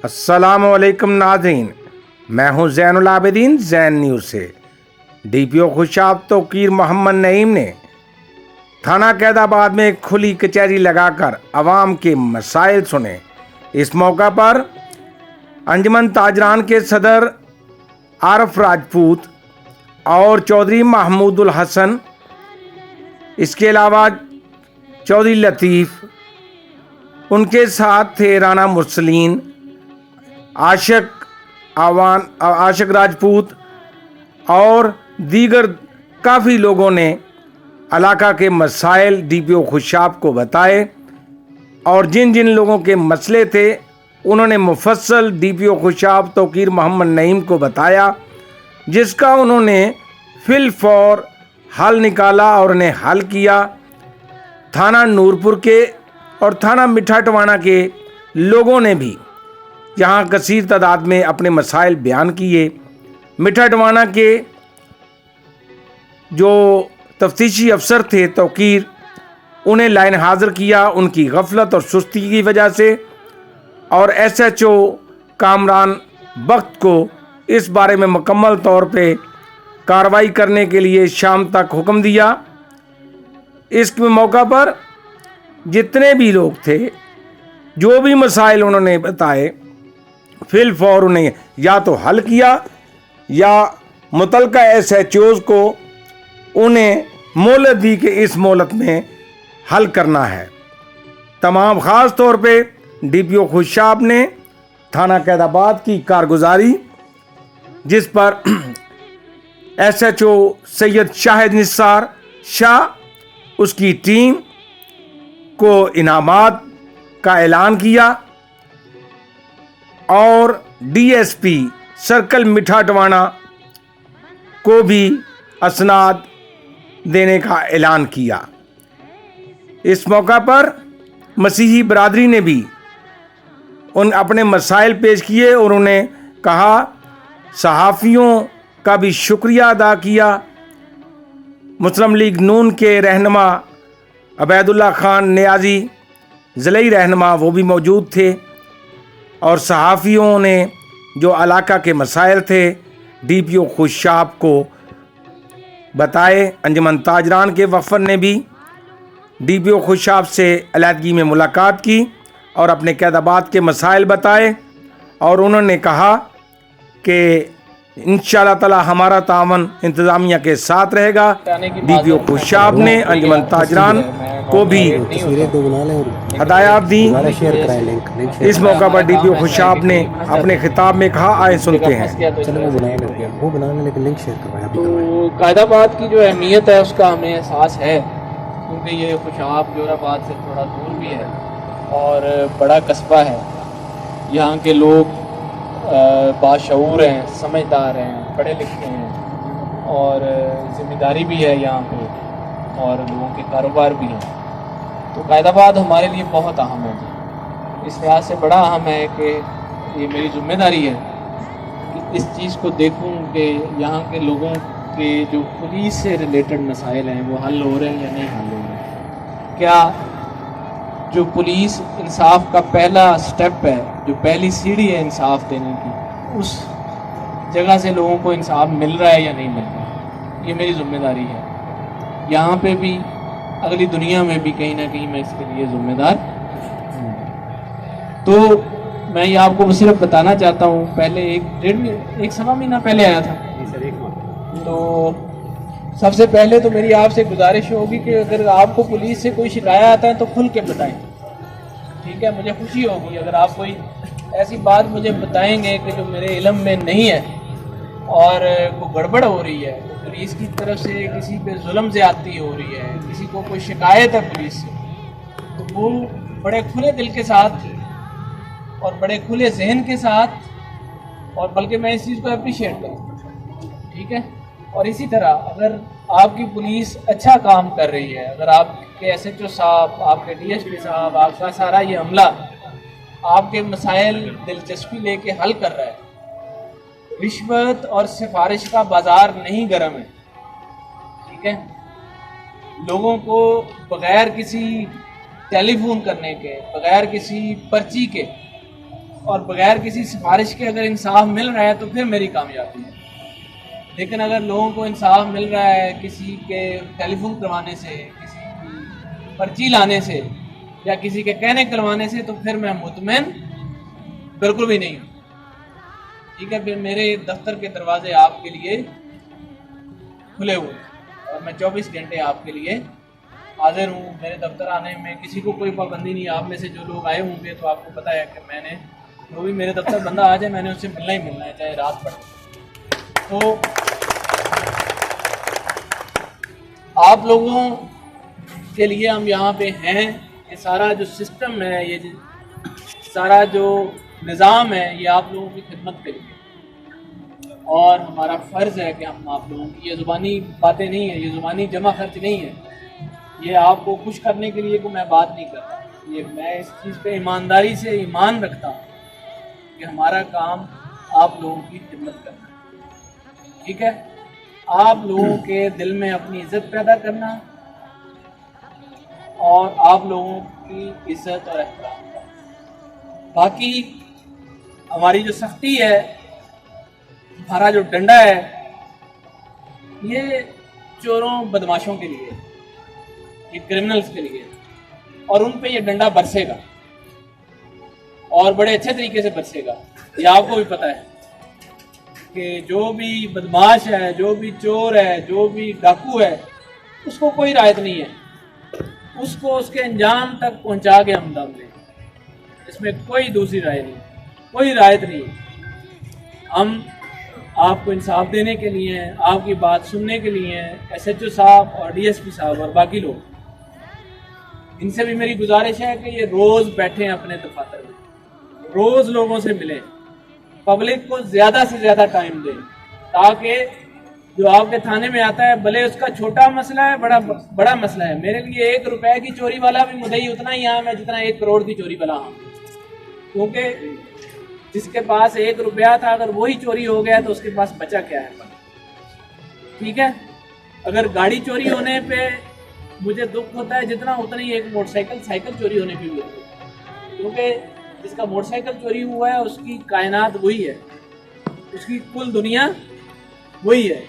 السلام علیکم ناظرین، میں ہوں زین العابدین زین نیوز سے۔ ڈی پی او خوشاب توقیر محمد نعیم نے تھانہ قید آباد میں ایک کھلی کچہری لگا کر عوام کے مسائل سنے۔ اس موقع پر انجمن تاجران کے صدر عارف راجپوت اور چودھری محمود الحسن، اس کے علاوہ چودھری لطیف، ان کے ساتھ تھے رانا مرسلین، عاشق راجپوت اور دیگر کافی لوگوں نے علاقہ کے مسائل ڈی پی او خوشاب کو بتائے، اور جن جن لوگوں کے مسئلے تھے انہوں نے مفصل ڈی پی او خوشاب توقیر محمد نعیم کو بتایا، جس کا انہوں نے فی الفور حل نکالا اور انہیں حل کیا۔ تھانہ نورپور کے اور تھانہ میٹھا ٹوانا کے لوگوں نے بھی یہاں کثیر تعداد میں اپنے مسائل بیان کیے۔ میٹھا ٹوانا کے جو تفتیشی افسر تھے توقیر، انہیں لائن حاضر کیا ان کی غفلت اور سستی کی وجہ سے، اور ایس ایچ او کامران بخت کو اس بارے میں مکمل طور پہ کارروائی کرنے کے لیے شام تک حکم دیا۔ اس موقع پر جتنے بھی لوگ تھے، جو بھی مسائل انہوں نے بتائے، فی الفور انہیں یا تو حل کیا یا متعلقہ ایس ایچ اوز کو انہیں مہلت دی کہ اس مہلت میں حل کرنا ہے۔ تمام خاص طور پہ ڈی پی او خوشاب نے تھانہ قید آباد کی کارگزاری، جس پر ایس ایچ او سید شاہد نثار شاہ، اس کی ٹیم کو انعامات کا اعلان کیا، اور ڈی ایس پی سرکل میٹھا ٹوانا کو بھی اسناد دینے کا اعلان کیا۔ اس موقع پر مسیحی برادری نے بھی اپنے مسائل پیش کیے اور انہیں کہا، صحافیوں کا بھی شکریہ ادا کیا۔ مسلم لیگ نون کے رہنما عبید اللہ خان نیازی، ضلعی رہنما، وہ بھی موجود تھے، اور صحافیوں نے جو علاقہ کے مسائل تھے ڈی پی او خوشاب کو بتائے۔ انجمن تاجران کے وفد نے بھی ڈی پی او خوشاب سے علیحدگی میں ملاقات کی اور اپنے قید آباد کے مسائل بتائے، اور انہوں نے کہا کہ انشاءاللہ تعالی ہمارا تعاون انتظامیہ کے ساتھ رہے گا۔ ڈی پی او خوشاب نے انجمن تاجران کو بھی ہدایات دیں۔ اس موقع پر ڈی پی او خوشاب نے اپنے خطاب میں کہا، آئے سنتے ہیں۔ تو قید آباد کی جو اہمیت ہے اس کا ہمیں احساس ہے، کیونکہ یہ خوشاب جوہر آباد سے تھوڑا دور بھی ہے اور بڑا قصبہ ہے۔ یہاں کے لوگ باشعور ہیں، سمجھدار ہیں، پڑھے لکھے ہیں، اور ذمہ داری بھی ہے یہاں پہ، اور لوگوں کے کاروبار بھی ہیں۔ تو قید آباد ہمارے لیے بہت اہم ہے، اس لحاظ سے بڑا اہم ہے کہ یہ میری ذمہ داری ہے کہ اس چیز کو دیکھوں کہ یہاں کے لوگوں کے جو پولیس سے ریلیٹڈ مسائل ہیں وہ حل ہو رہے ہیں یا نہیں حل ہو رہے ہیں۔ کیا جو پولیس انصاف کا پہلا سٹیپ ہے، جو پہلی سیڑھی ہے انصاف دینے کی، اس جگہ سے لوگوں کو انصاف مل رہا ہے یا نہیں مل رہا ہے؟ یہ میری ذمہ داری ہے، یہاں پہ بھی، اگلی دنیا میں بھی کہیں نہ کہیں میں اس کے لیے ذمہ دار ہوں۔ تو میں یہ آپ کو صرف بتانا چاہتا ہوں، پہلے ایک سوا مہینہ پہلے آیا تھا، تو سب سے پہلے تو میری آپ سے گزارش ہوگی کہ اگر آپ کو پولیس سے کوئی شکایت آتا ہے تو کھل کے بتائیں، ٹھیک ہے؟ مجھے خوشی ہوگی اگر آپ کوئی ایسی بات مجھے بتائیں گے کہ جو میرے علم میں نہیں ہے اور کوئی گڑبڑ ہو رہی ہے، پولیس کی طرف سے کسی پہ ظلم زیادتی ہو رہی ہے، کسی کو کوئی شکایت ہے پولیس سے، تو وہ بڑے کھلے دل کے ساتھ اور بڑے کھلے ذہن کے ساتھ، اور بلکہ میں اس چیز کو اپریشیٹ کروں، ٹھیک ہے؟ اور اسی طرح اگر آپ کی پولیس اچھا کام کر رہی ہے، اگر آپ کے ایس ایچ او صاحب، آپ کے ڈی ایس پی صاحب، آپ کا سارا یہ عملہ آپ کے مسائل دلچسپی لے کے حل کر رہا ہے، رشوت اور سفارش کا بازار نہیں گرم ہے، ٹھیک ہے؟ لوگوں کو بغیر کسی ٹیلی فون کرنے کے، بغیر کسی پرچی کے اور بغیر کسی سفارش کے اگر انصاف مل رہا ہے تو پھر میری کامیابی ہے. لیکن اگر لوگوں کو انصاف مل رہا ہے کسی کے ٹیلی فون کروانے سے, کسی کی پرچی لانے سے, یا کسی کے کہنے کروانے سے, تو پھر میں مطمئن بالکل بھی نہیں ہوں. ٹھیک ہے, پھر میرے دفتر کے دروازے آپ کے لیے کھلے ہوئے اور میں 24 گھنٹے آپ کے لیے حاضر ہوں. میرے دفتر آنے میں کسی کو کوئی پابندی نہیں. آپ میں سے جو لوگ آئے ہوں گے تو آپ کو پتہ ہے کہ میں نے جو بھی میرے دفتر بندہ آ جائے میں نے اس سے ملنا ہی ملنا ہے, چاہے رات پڑے. تو آپ لوگوں کے لیے ہم یہاں پہ ہیں. یہ سارا جو سسٹم ہے, یہ سارا جو نظام ہے, یہ آپ لوگوں کی خدمت کے لیے, اور ہمارا فرض ہے کہ ہم آپ لوگوں کی, یہ زبانی باتیں نہیں ہیں, یہ زبانی جمع خرچ نہیں ہے, یہ آپ کو خوش کرنے کے لیے کوئی میں بات نہیں کرتا. یہ میں اس چیز پہ ایمانداری سے ایمان رکھتا ہوں کہ ہمارا کام آپ لوگوں کی خدمت کرنا ہے. ٹھیک ہے, آپ لوگوں کے دل میں اپنی عزت پیدا کرنا اور آپ لوگوں کی عزت اور احترام کرنا. باقی ہماری جو سختی ہے, ہمارا جو ڈنڈا ہے, یہ چوروں بدماشوں کے لیے, یہ کرمنلز کے لیے, اور ان پہ یہ ڈنڈا برسے گا اور بڑے اچھے طریقے سے برسے گا. یہ آپ کو بھی پتہ ہے کہ جو بھی بدماش ہے, جو بھی چور ہے, جو بھی ڈاکو ہے, اس کو کوئی رعایت نہیں ہے. اس کو اس کے انجام تک پہنچا کے ہم دم دیں, اس میں کوئی دوسری رائے نہیں, کوئی رعایت نہیں. ہم آپ کو انصاف دینے کے لیے ہیں, آپ کی بات سننے کے لیے ہیں. ایس ایچ او صاحب اور ڈی ایس پی صاحب اور باقی لوگ, ان سے بھی میری گزارش ہے کہ یہ روز بیٹھیں اپنے دفاتر میں, روز لوگوں سے ملیں, پبلک کو زیادہ سے زیادہ ٹائم دیں, تاکہ جو آپ کے تھانے میں آتا ہے بھلے اس کا چھوٹا مسئلہ ہے بڑا مسئلہ ہے. میرے لیے 1 روپے کی چوری والا بھی مدعی اتنا ہی عام ہے جتنا 1 کروڑ کی چوری والا عام, کیونکہ جس کے پاس 1 روپیہ تھا اگر وہی چوری ہو گیا تو اس کے پاس بچا کیا ہے. ٹھیک ہے, اگر گاڑی چوری ہونے پہ مجھے دکھ ہوتا ہے جتنا اتنا ہی ایک موٹر سائیکل چوری ہونے پہ بھی ہوتا ہے, کیونکہ جس کا موٹر سائیکل چوری ہوا ہے اس کی کائنات وہی ہے, اس کی کل دنیا وہی ہے.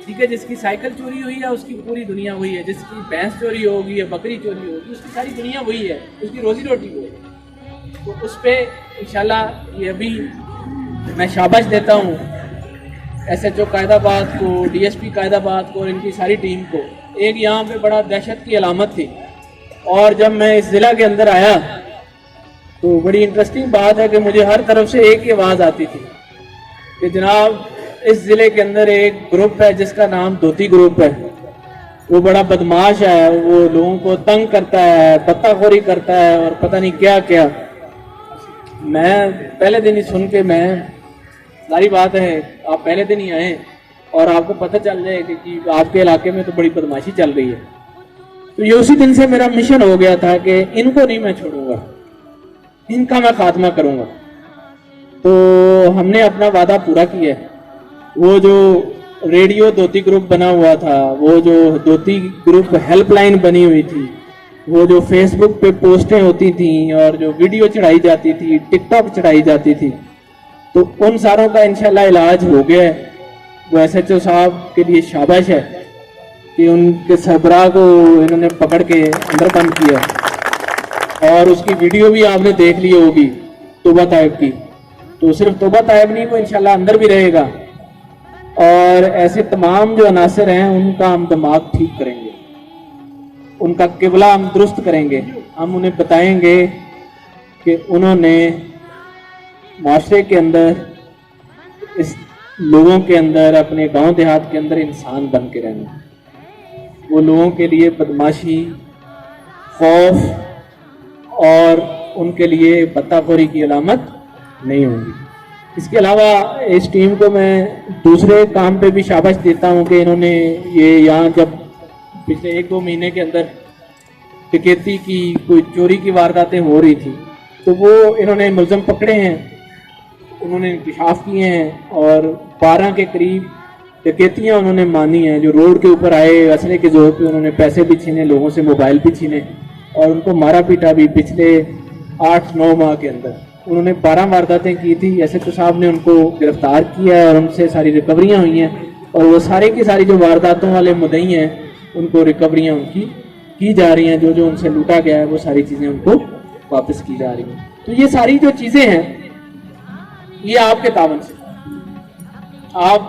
ٹھیک ہے, جس کی سائیکل چوری ہوئی ہے اس کی پوری دنیا وہی ہے. جس کی بھینس چوری ہوگی یا بکری چوری ہوگی اس کی ساری دنیا وہی ہے, اس کی روزی روٹی وہی ہے. تو اس پہ انشاءاللہ یہ ابھی میں شاباش دیتا ہوں ایس ایچ او قائد آباد کو, ڈی ایس پی قائد آباد کو اور ان کی ساری ٹیم کو. ایک یہاں پہ بڑا دہشت کی علامت تھی, اور جب میں اس ضلع کے اندر آیا تو بڑی انٹرسٹنگ بات ہے کہ مجھے ہر طرف سے ایک ہی آواز آتی تھی کہ جناب اس ضلع کے اندر ایک گروپ ہے جس کا نام دھوتی گروپ ہے, وہ بڑا بدماش ہے, وہ لوگوں کو تنگ کرتا ہے, پتہ خوری کرتا ہے اور پتہ نہیں کیا کیا. میں پہلے دن ہی سن کے, میں ساری بات ہے آپ پہلے دن ہی آئیں اور آپ کو پتہ چل جائے کہ آپ کے علاقے میں تو بڑی بدماشی چل رہی ہے. تو یہ اسی دن سے میرا مشن ہو گیا تھا کہ ان کو نہیں میں چھوڑوں گا, ان کا میں خاتمہ کروں گا. تو ہم نے اپنا وعدہ پورا کیا ہے. وہ جو ریڈیو دھوتی گروپ بنا ہوا تھا, وہ جو دھوتی گروپ ہیلپ لائن بنی ہوئی تھی, وہ جو فیس بک پہ پوسٹیں ہوتی تھیں اور جو ویڈیو چڑھائی جاتی تھی, ٹک ٹاک چڑھائی جاتی تھی, تو ان ساروں کا انشاءاللہ علاج ہو گیا ہے. وہ ایس ایچ او صاحب کے لیے شاباش ہے کہ ان کے سربراہ کو انہوں نے پکڑ کے اندر بند کیا, اور اس کی ویڈیو بھی آپ نے دیکھ لی ہوگی توبہ طائب کی. تو صرف توبہ طائب نہیں, وہ انشاءاللہ اندر بھی رہے گا, اور ایسے تمام جو عناصر ہیں ان کا ہم دماغ ٹھیک کریں گے, ان کا قبلہ ہم درست کریں گے. ہم انہیں بتائیں گے کہ انہوں نے معاشرے کے اندر, اس لوگوں کے اندر, اپنے گاؤں دیہات کے اندر انسان بن کے رہنا. وہ لوگوں کے لیے بدماشی, خوف اور ان کے لیے پتہ خوری کی علامت نہیں ہوں گی. اس کے علاوہ اس ٹیم کو میں دوسرے کام پہ بھی شاباش دیتا ہوں کہ انہوں نے یہ یہاں جب پچھلے 1-2 مہینے کے اندر ڈکیتی کی, کوئی چوری کی وارداتیں ہو رہی تھی, تو وہ انہوں نے ملزم پکڑے ہیں, انہوں نے انکشاف کیے ہیں, اور 12 کے قریب ڈکیتیاں انہوں نے مانی ہیں جو روڈ کے اوپر آئے اسلحے کے زور پہ. انہوں نے پیسے بھی چھینے, لوگوں سے موبائل بھی چھینے, اور ان کو مارا پیٹا بھی پچھلے 8-9 ماہ کے اندر. انہوں نے 12 وارداتیں کی تھی. ایس ایچ او صاحب نے ان کو گرفتار کیا ہے اور ان سے ساری ریکوریاں ہوئی ہیں, اور وہ سارے کی ساری جو وارداتوں والے مدعی ہیں ان کو ریکوریاں ان کی جا رہی ہیں. جو ان سے لوٹا گیا ہے وہ ساری چیزیں ان کو واپس کی جا رہی ہیں. تو یہ ساری جو چیزیں ہیں یہ آپ کے تعاون سے. آپ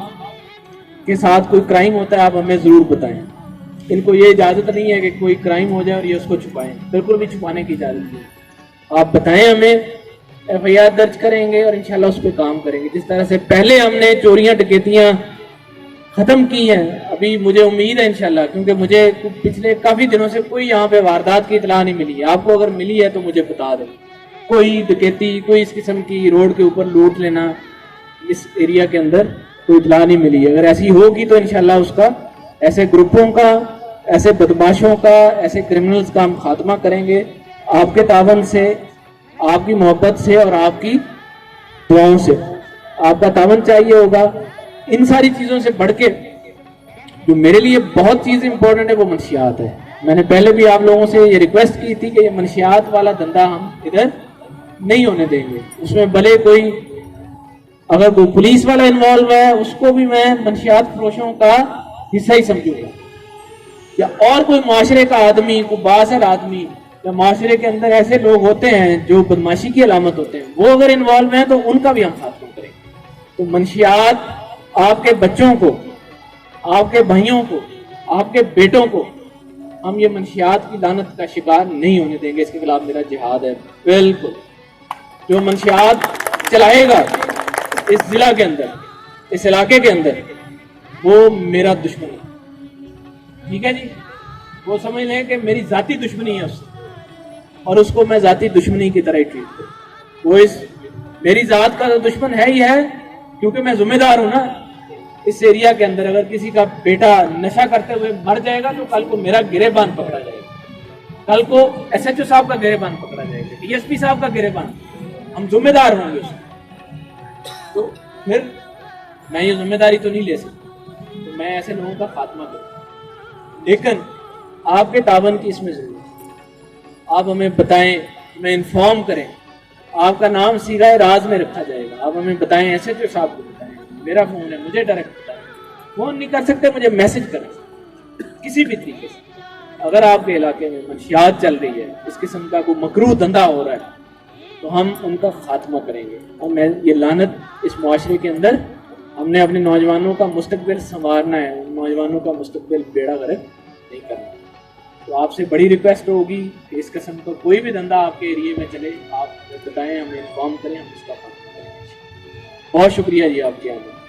کے ساتھ کوئی کرائم ہوتا ہے آپ ہمیں ضرور بتائیں. ان کو یہ اجازت نہیں ہے کہ کوئی کرائم ہو جائے اور یہ اس کو چھپائیں, بالکل بھی چھپانے کی اجازت نہیں. آپ بتائیں ہمیں, ایف آئی آر درج کریں گے اور انشاءاللہ اس پہ کام کریں گے. جس طرح سے پہلے ہم نے چوریاں ڈکیتیاں ختم کی ہیں, ابھی مجھے امید ہے انشاءاللہ, کیونکہ مجھے پچھلے کافی دنوں سے کوئی یہاں پہ واردات کی اطلاع نہیں ملی ہے. آپ کو اگر ملی ہے تو مجھے بتا دیں. کوئی ڈکیتی, کوئی اس قسم کی روڈ کے اوپر لوٹ لینا اس ایریا کے اندر کوئی اطلاع نہیں ملی ہے. اگر ایسی ہوگی تو انشاءاللہ اس کا, ایسے گروپوں کا, ایسے بدماشوں کا, ایسے کرمنلز کا ہم خاتمہ کریں گے آپ کے تعاون سے, آپ کی محبت سے اور آپ کی دعاؤں سے. آپ کا تعاون چاہیے ہوگا. ان ساری چیزوں سے بڑھ کے جو میرے لیے بہت چیز امپورٹنٹ ہے وہ منشیات ہے. میں نے پہلے بھی آپ لوگوں سے یہ ریکویسٹ کی تھی کہ یہ منشیات والا دھندا ہم ادھر نہیں ہونے دیں گے. اس میں بھلے کوئی, اگر کوئی پولیس والا انوالو ہے اس کو بھی میں منشیات فروشوں کا حصہ ہی سمجھوں گا, یا اور کوئی معاشرے کا آدمی, کوئی بااثر آدمی, یا معاشرے کے اندر ایسے لوگ ہوتے ہیں جو بدماشی کی علامت ہوتے ہیں, وہ اگر انوالو ہیں تو ان کا بھی ہم خاتمہ کریں گے. تو منشیات آپ کے بچوں کو, آپ کے بھائیوں کو, آپ کے بیٹوں کو ہم یہ منشیات کی لعنت کا شکار نہیں ہونے دیں گے. اس کے خلاف میرا جہاد ہے. بالکل جو منشیات چلائے گا اس ضلع کے اندر, اس علاقے کے اندر, وہ میرا دشمن ہے. ٹھیک ہے جی, وہ سمجھ لیں کہ میری ذاتی دشمنی ہے اس سے, اور اس کو میں ذاتی دشمنی کی طرح ٹریٹ کروں. وہ میری ذات کا دشمن ہے ہی ہے, کیونکہ میں ذمہ دار ہوں نا اس ایریا کے اندر. اگر کسی کا بیٹا نشہ کرتے ہوئے مر جائے گا تو کل کو میرا گریبان پکڑا جائے گا, کل کو ایس ایچ او صاحب کا گریبان پکڑا جائے گا, ڈی ایس پی صاحب کا گریبان, ہم ذمہ دار ہوں گے اس. تو پھر میں یہ ذمہ داری تو نہیں لے سکتا, تو میں ایسے لوگوں کا خاتمہ کروں. لیکن آپ کے تعاون کی اس میں ضرورت ہے. آپ ہمیں بتائیں, ہمیں انفارم کریں. آپ کا نام سیدھا راز میں رکھا جائے گا. آپ ہمیں بتائیں, ایس ایچ او صاحب کو بتائیں, میرا فون ہے, مجھے ڈائریکٹ بتائیں. فون نہیں کر سکتے مجھے میسج کریں کسی بھی طریقے سے. اگر آپ کے علاقے میں منشیات چل رہی ہے, اس قسم کا کوئی مکروہ دھندا ہو رہا ہے, تو ہم ان کا خاتمہ کریں گے. اور میں یہ لعنت اس معاشرے کے اندر, ہم نے اپنے نوجوانوں کا مستقبل سنوارنا ہے, نوجوانوں کا مستقبل بیڑا غرق نہیں کرنا. تو آپ سے بڑی ریکویسٹ ہوگی کہ اس قسم کا کوئی بھی دھندا آپ کے ایریے میں چلے, آپ بتائیں, ہمیں انفارم کریں, ہم اس کا خاتمہ کریں. بہت شکریہ جی آپ کے آنے.